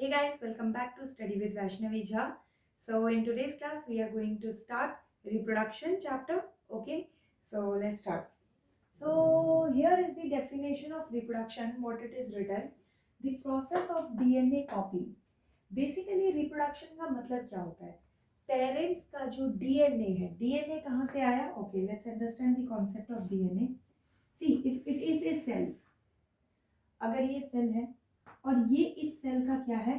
Hey guys, welcome back to Study with Vaishnavi Jha. So in today's class, we are going to start reproduction chapter. Okay, so let's start. So here is the definition of reproduction, what it is written. The process of DNA copy. Basically reproduction का मतलब क्या होता है? Parents का जो DNA है, DNA कहाँ से आया? Okay, let's understand the concept of DNA. See if it is a cell, अगर ये सेल है और ये इस सेल का क्या है?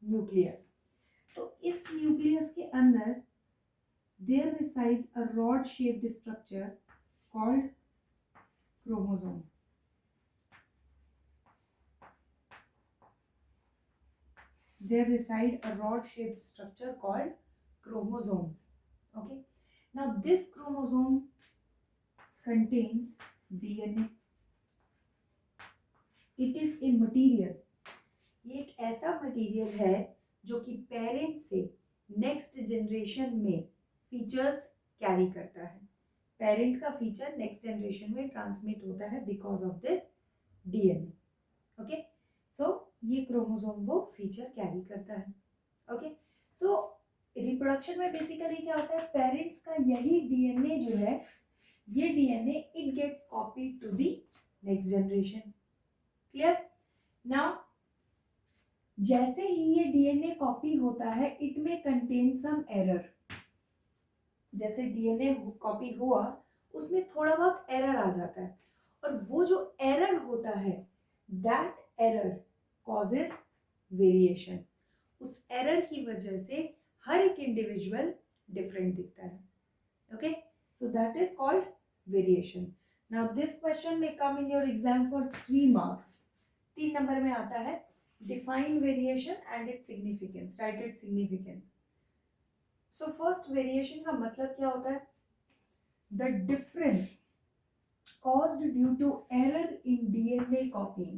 न्यूक्लियस. तो इस न्यूक्लियस के अंदर there resides a rod shaped structure called chromosome. There reside a rod shaped structure called chromosomes. Okay, now this chromosome contains DNA. It is a material. ये एक ऐसा मटेरियल है जो कि पेरेंट से नेक्स्ट जनरेशन में फीचर्स कैरी करता है. पेरेंट का फीचर नेक्स्ट जनरेशन में ट्रांसमिट होता है because of this DNA. Okay, so ये क्रोमोसोम वो फीचर कैरी करता है. ओके, सो रिप्रोडक्शन में बेसिकली क्या होता है? पेरेंट्स का यही डीएनए जो है, ये DNA it gets copied to the next generation. Clear? Now जैसे ही ये डीएनए कॉपी होता है, इट में कंटेन सम एरर. जैसे डीएनए कॉपी हुआ, उसमें थोड़ा बहुत एरर आ जाता है, और वो जो एरर होता है, दैट एरर कॉजेज वेरिएशन. उस एरर की वजह से हर एक इंडिविजुअल डिफरेंट दिखता है. Okay, so that is called variation. Now this question में come in your exam for 3 marks. 3 number में आता है. Define variation and its significance. Write its significance. So first, variation का मतलब क्या होता है? The difference caused due to error in DNA copying.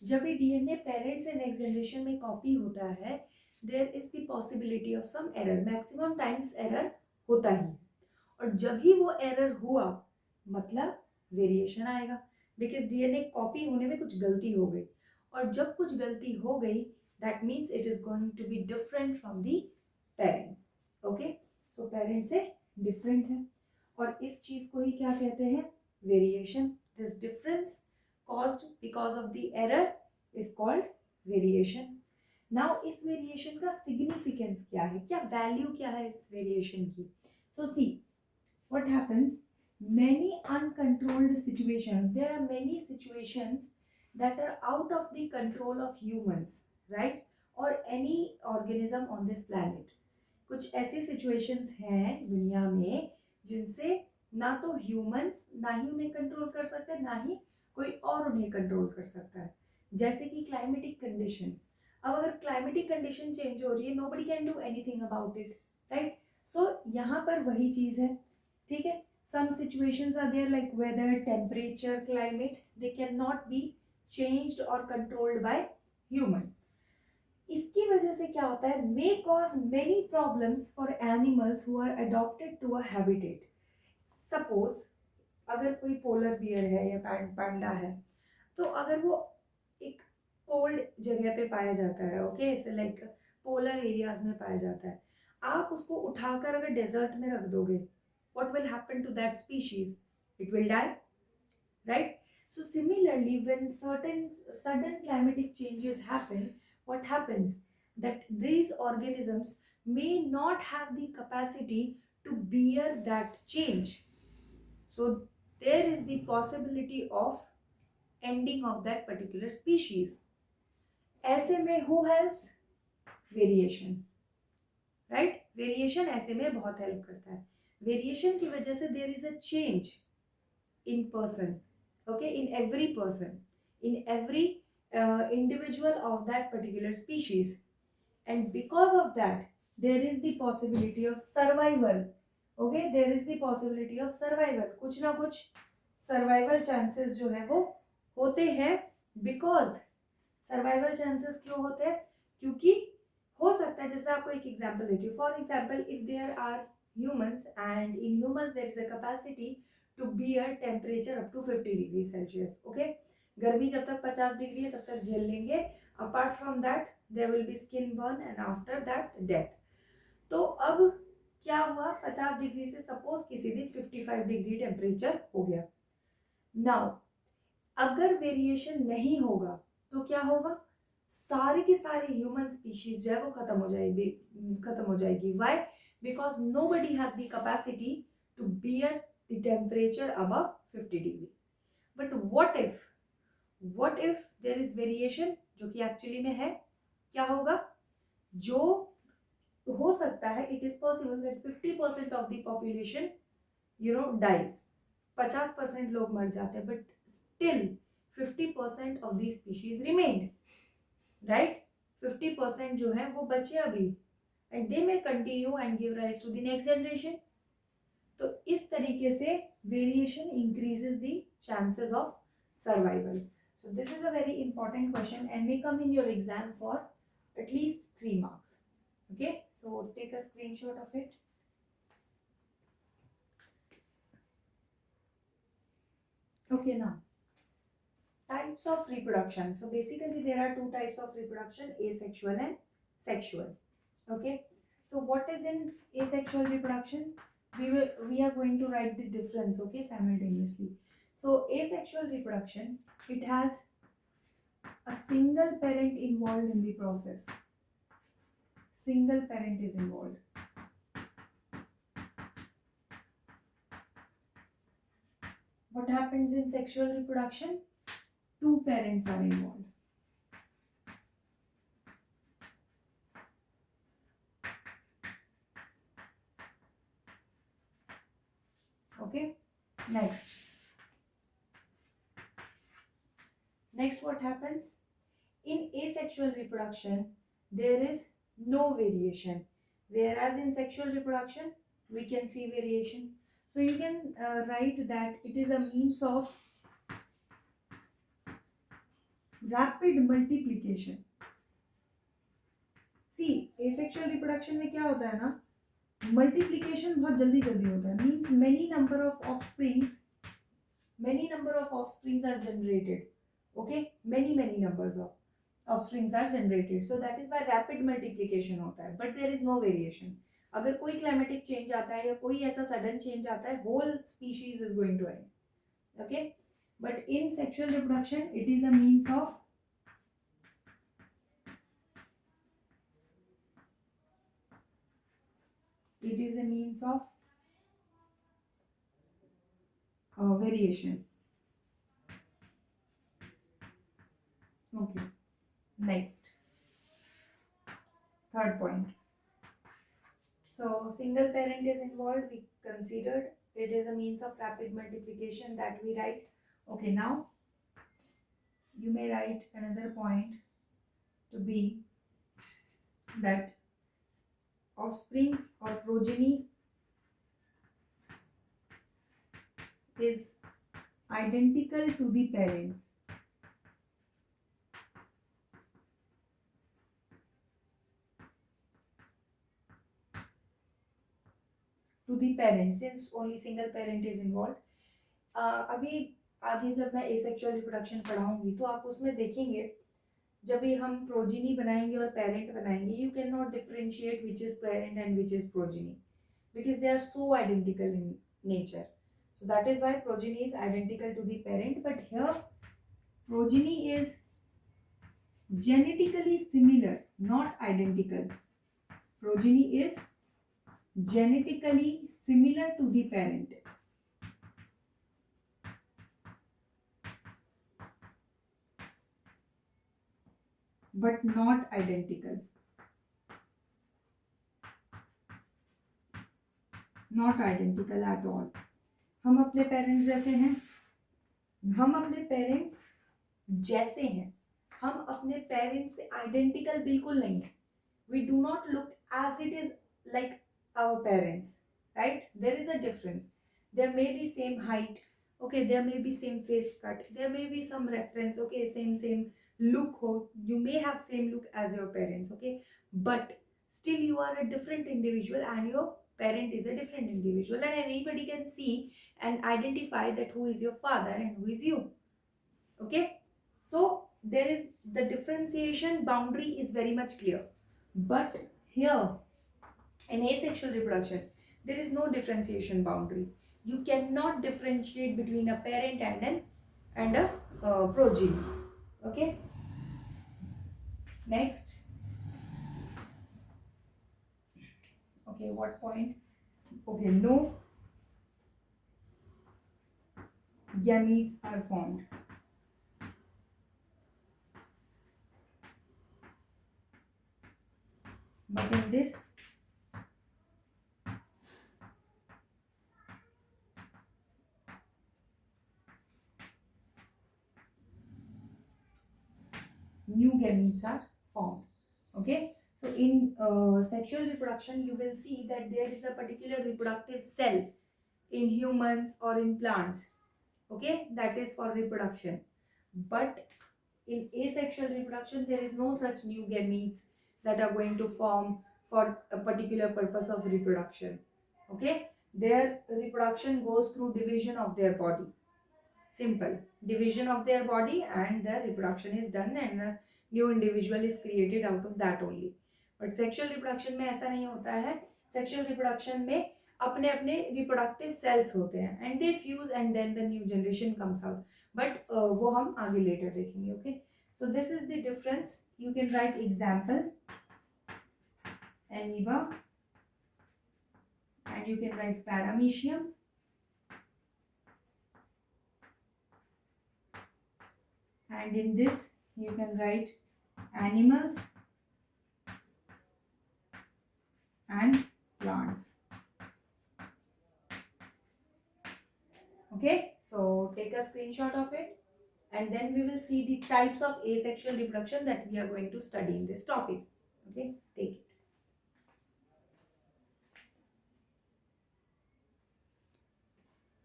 जब भी DNA पेरेंट से नेक्स्ट जनरेशन में कॉपी होता है, there is the possibility of some error. Maximum times error होता ही, और जब ही वो error हुआ, मतलब वेरिएशन आएगा. बिकॉज DNA कॉपी होने में कुछ गलती हो गई, और जब कुछ गलती हो गई, that means it is going to be different from the parents. Okay, so parents से डिफरेंट है, और इस चीज को ही क्या कहते हैं? Variation. This difference caused because of the error is called variation. Now इस वेरिएशन का सिग्निफिकेंस क्या है? क्या वैल्यू क्या है इस वेरिएशन की? So see what happens. Many uncontrolled situations, there are many situations that are out of the control of humans, right, or any organism on this planet. कुछ ऐसी situations हैं दुनिया में जिनसे ना तो humans ना ही उन्हें कंट्रोल कर सकते हैं, ना ही कोई और उन्हें कंट्रोल कर सकता है. जैसे कि क्लाइमेटिक कंडीशन. अब अगर क्लाइमेटिक कंडीशन चेंज हो रही है, nobody can do anything about it, right? So यहाँ पर वही चीज़ है. ठीक है, some situations are there like weather, temperature, climate, they cannot be changed or controlled by human. इसकी वजह से क्या होता है? may cause many problems for animals who are adopted to a habitat. suppose अगर कोई पोलर बियर है या पांडा है, तो अगर वो एक कोल्ड जगह पे पाया जाता है, ओके, ऐसे लाइक पोलर एरियाज में पाया जाता है, आप उसको उठाकर अगर डेजर्ट में रख दोगे, what will happen to that species? It will die, right? So similarly, when certain sudden climatic changes happen, what happens? That these organisms may not have the capacity to bear that change. So there is the possibility of ending of that particular species. ऐसे में who helps? Variation, right? Variation ऐसे में बहुत help करता है. Variation की वजह से there is a change in person, okay, in every person, in every individual of that particular species, and because of that there is the possibility of survival. Okay, there is the possibility of survival. कुछ ना कुछ survival chances जो है वो होते हैं. Because survival chances क्यों होते हैं? क्योंकि हो सकता है, जैसे आपको एक एग्जाम्पल देती हूँ. For example, if there are humans, and in humans there is a capacity to bear temperature up to 50 degrees Celsius. Okay, गर्मी जब तक 50 डिग्री है तब तक झेल लेंगे, apart from that there will be skin burn and after that death. तो अब क्या हुआ, 50 डिग्री से सपोज किसी दिन 55 डिग्री टेम्परेचर हो गया। नाउ अगर वेरिएशन नहीं होगा तो क्या होगा, सारी की सारी ह्यूमन स्पीशीज जो है वो खत्म हो जाएगी। Why? Because nobody has the capacity to bear the temperature above 50 degree. But what if there is variation, जो कि एक्चुअली में है, क्या होगा, जो हो सकता है, it is possible that 50% of the population dies, 50% लोग मर जाते हैं, but still 50% of the species remained, right. 50% जो है वो बचे अभी, and they may continue and give rise to the next generation. तो इस तरीके से variation increases the chances of survival. So this is a very important question and may come in your exam for at least 3 marks. Okay, so take a screenshot of it. Okay, now types of reproduction. So basically there are two types of reproduction, asexual and sexual. Okay, so what is in asexual reproduction? We are going to write the difference, okay, simultaneously. So asexual reproduction, it has a single parent involved in the process. Single parent is involved. What happens in sexual reproduction? Two parents are involved. Okay, next what happens? In asexual reproduction, there is no variation, whereas in sexual reproduction, we can see variation. So you can write that it is a means of rapid multiplication. See, asexual reproduction में क्या होता है ना, multiplication बहुत जल्दी होता है, means many number of offsprings are generated. Okay, many numbers of offsprings are generated, so that is why rapid multiplication होता है, but there is no variation. अगर कोई climatic change आता है या कोई ऐसा sudden change आता है, whole species is going to end. Okay, but in sexual reproduction it is a means of variation. Okay, next, third point. So single parent is involved, we considered it is a means of rapid multiplication, that we write. Okay, now you may write another point to be that offsprings or progeny is identical to the parents. To the parents, since only single parent is involved. अभी आगे जब मैं asexual reproduction पढ़ाऊंगी तो आप उसमें देखेंगे, जब भी हम प्रोजिनी बनाएंगे और पेरेंट बनाएंगे, you can not differentiate which is parent and which is progeny, because they are so identical in nature. So that is why progeny is identical to the parent, but here progeny is genetically similar, not identical. Progeny is genetically similar to the parent. But not identical. Not identical at all. हम अपने parents जैसे हैं, हम अपने parents जैसे हैं, हम अपने पेरेंट्स से आइडेंटिकल बिल्कुल नहीं है. We do not look as it is like our parents, right? There is a difference. There may be same height, okay, there may be same face cut, there may be some reference, okay, same look ho, you may have same look as your parents, okay, but still you are a different individual and your parent is a different individual, and anybody can see and identify that who is your father and who is you. Okay, So there is the differentiation boundary is very much clear. But here in asexual reproduction, there is no differentiation boundary. You cannot differentiate between a parent and a progeny. Okay. Next. Okay, what point? Okay, no gametes are formed. But in this new gametes are formed. Okay, so in sexual reproduction, you will see that there is a particular reproductive cell in humans or in plants. Okay, that is for reproduction. But in asexual reproduction, there is no such new gametes that are going to form for a particular purpose of reproduction. Okay, their reproduction goes through division of their body. Simple division of their body, and the reproduction is done, and a new individual is created out of that only. But sexual reproduction में ऐसा नहीं होता है. Sexual reproduction में अपने अपने reproductive cells होते हैं, and they fuse and then the new generation comes out. But वो हम आगे later देखेंगे. Okay, so this is the difference. You can write example amoeba, and you can write paramecium. And in this you can write animals and plants. Okay, so take a screenshot of it, and then we will see the types of asexual reproduction that we are going to study in this topic. Okay, take it.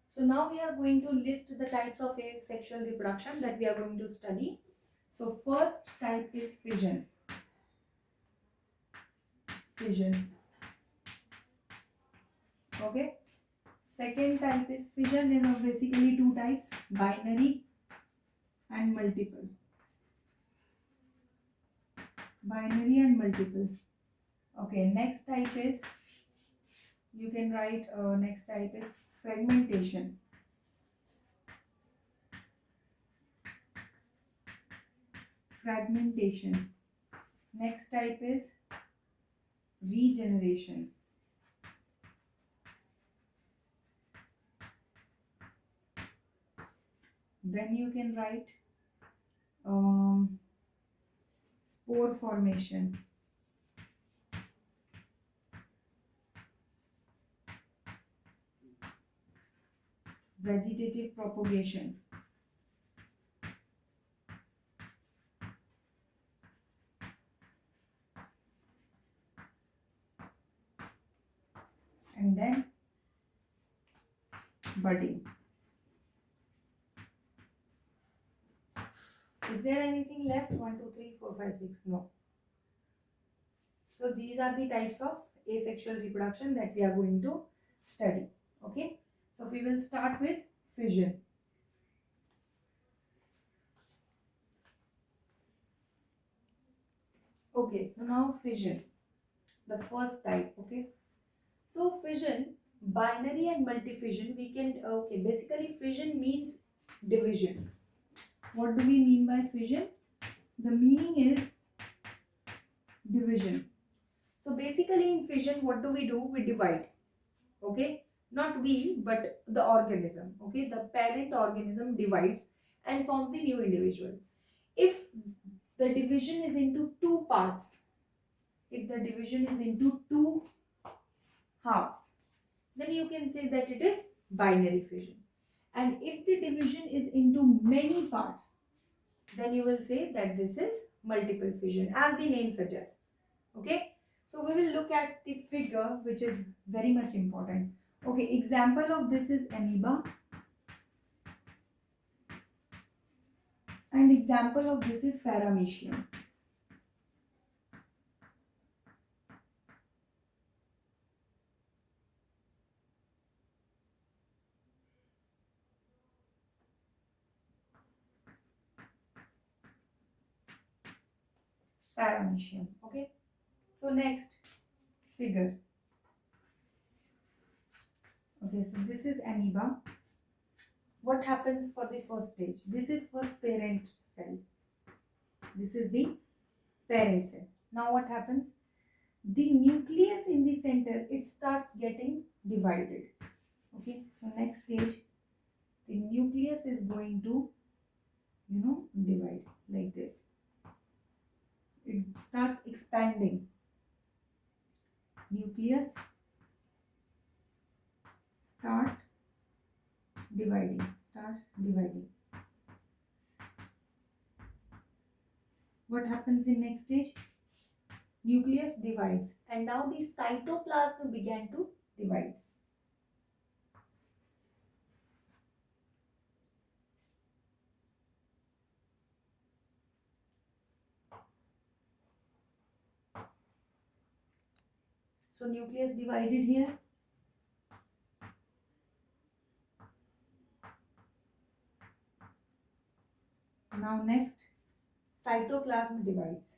So now we are going to list the types of asexual reproduction that we are going to study. So first type is fission. Okay. Second type is fission is of basically two types, binary and multiple. Okay, next type is, you can write next type is fragmentation. Next type is regeneration. Then you can write spore formation. Vegetative propagation. And then budding. Is there anything left? 1, 2, 3, 4, 5, 6. No. So these are the types of asexual reproduction that we are going to study. Okay. So we will start with fission. Okay. So now fission, the first type. Okay. So fission, binary and multi-fission, we can, okay, basically fission means division. What do we mean by fission? The meaning is division. So basically in fission, what do? We divide. Okay, not we, but the organism. Okay, the parent organism divides and forms the new individual. If the division is into two parts, if the division is into two halves, then you can say that it is binary fission. And if the division is into many parts, then you will say that this is multiple fission, as the name suggests. Okay, so we will look at the figure, which is very much important. Okay, example of this is amoeba, and example of this is paramecium. paramecium. Okay, so next figure. Okay, so this is amoeba. What happens for the first stage? This is first parent cell. This is the parent cell. Now what happens? The nucleus in the center, it starts getting divided. Okay, so next stage, the nucleus is going to, divide like this. It starts expanding. Nucleus starts dividing. What happens in next stage? Nucleus divides, and now the cytoplasm began to divide. So nucleus divided here. Now next, cytoplasm divides.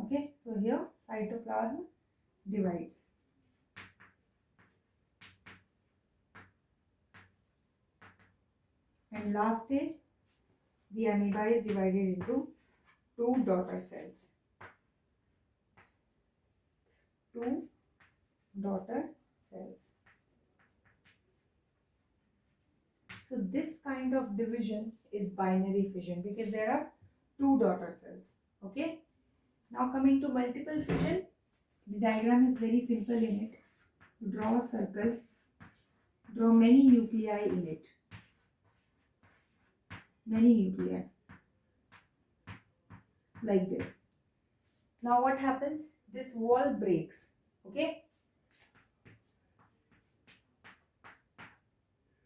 Okay, so here cytoplasm divides. And last stage, the amoeba is divided into two daughter cells. Two daughter cells. So this kind of division is binary fission because there are two daughter cells. Okay. Now coming to multiple fission, the diagram is very simple in it. Draw a circle, draw many nuclei in it. Many nuclei. Like this. Now what happens? This wall breaks. Okay.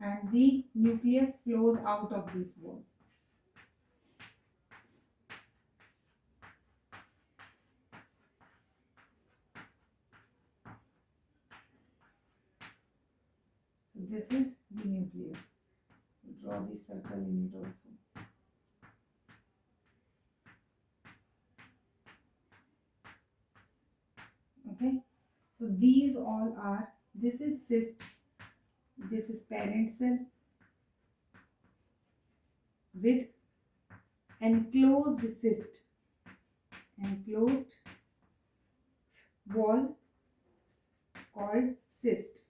And the nucleus flows out of these walls. So this is the nucleus. Draw the circle in it also. Okay. So these all are, this is cyst, this is parent cell with enclosed cyst, enclosed wall called cyst,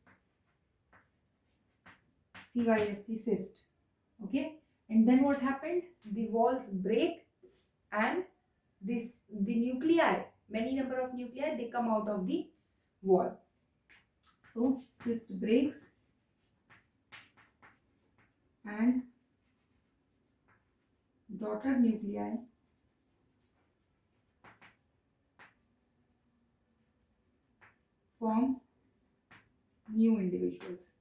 CYST, cyst. Okay, and then what happened? The walls break and the nuclei, many number of nuclei, they come out of the wall. So cyst breaks and daughter nuclei form new individuals.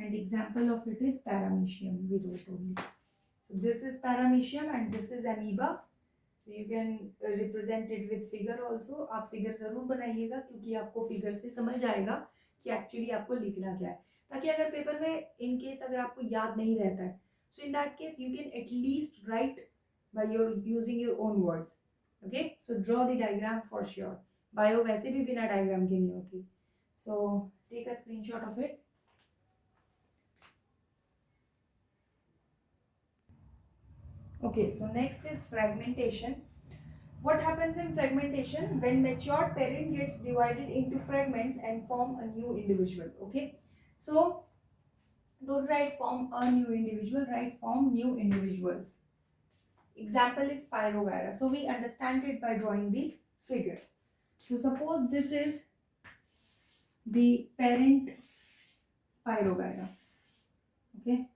And example of it is paramecium, we wrote only. So this is paramecium and this is amoeba. So you can represent it with figure also. आप figure जरूर बनाइएगा क्योंकि आपको figure से समझ आएगा कि actually आपको लिखना क्या है, ताकि अगर पेपर में इन केस अगर आपको याद नहीं रहता है, so in that case you can at least write by your using your own words. Okay, so draw the diagram for sure. Bio वैसे भी बिना डायग्राम के नहीं होती. So take a screenshot of it. Okay, so next is fragmentation. What happens in fragmentation? When matured parent gets divided into fragments and form a new individual. Okay, so don't write form a new individual, write form new individuals. Example is Spirogyra. So we understand it by drawing the figure. So suppose this is the parent Spirogyra. Okay.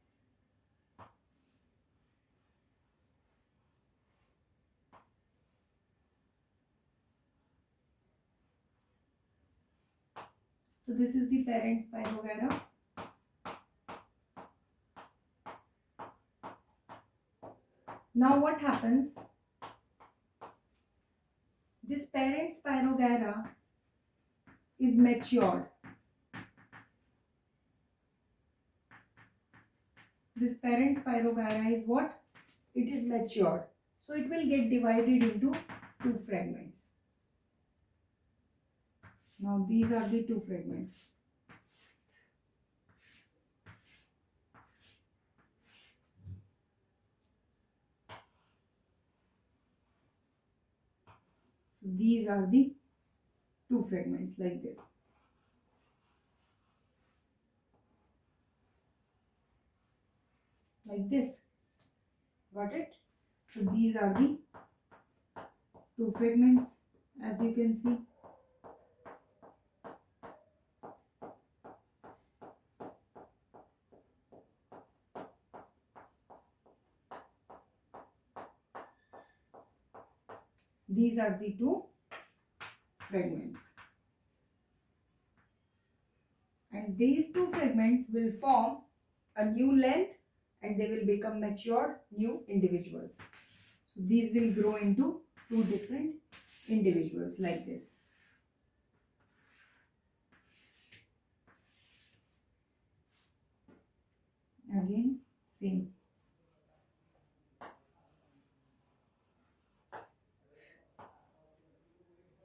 So this is the parent Spirogyra. Now what happens? this parent Spirogyra is matured. This parent Spirogyra is what? It is matured. So it will get divided into two fragments. Now these are the two fragments. So these are the two fragments like this. Like this. Got it? So these are the two fragments, as you can see. These are the two fragments. And these two fragments will form a new length and they will become matured new individuals. So these will grow into two different individuals like this. Again, same.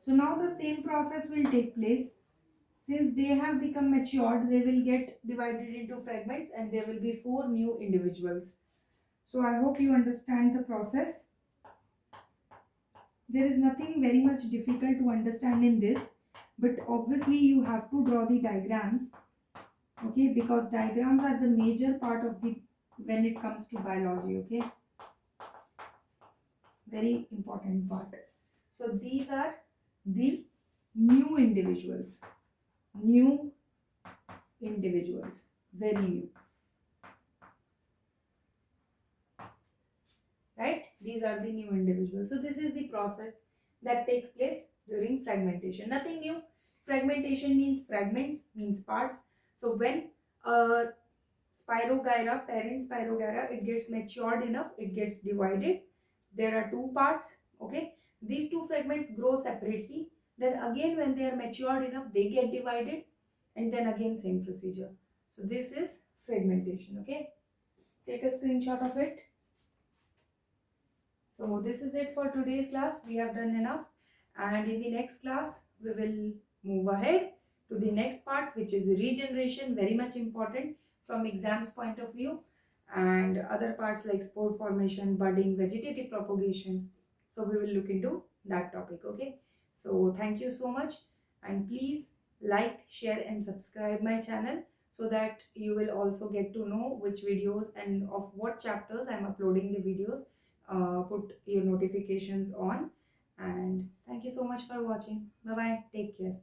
So now the same process will take place. Since they have become matured, they will get divided into fragments and there will be 4 new individuals. So I hope you understand the process. There is nothing very much difficult to understand in this, but obviously you have to draw the diagrams, okay, because diagrams are the major part of the when it comes to biology, okay, very important part. So these are the new individuals, very new, right? These are the new individuals. So this is the process that takes place during fragmentation. Nothing new. Fragmentation means fragments, means parts. So when Spirogyra, parent Spirogyra, it gets matured enough, it gets divided. There are two parts, okay? These two fragments grow separately. Then again when they are matured enough, they get divided and then again same procedure. So this is fragmentation, okay? Take a screenshot of it. So this is it for today's class. We have done enough, and in the next class we will move ahead to the next part, which is regeneration, very much important from exams point of view, and other parts like spore formation, budding, vegetative propagation. So we will look into that topic, okay? So thank you so much, and please like, share and subscribe my channel so that you will also get to know which videos and of what chapters I am uploading the videos. Put your notifications on, and thank you so much for watching. Bye bye, take care.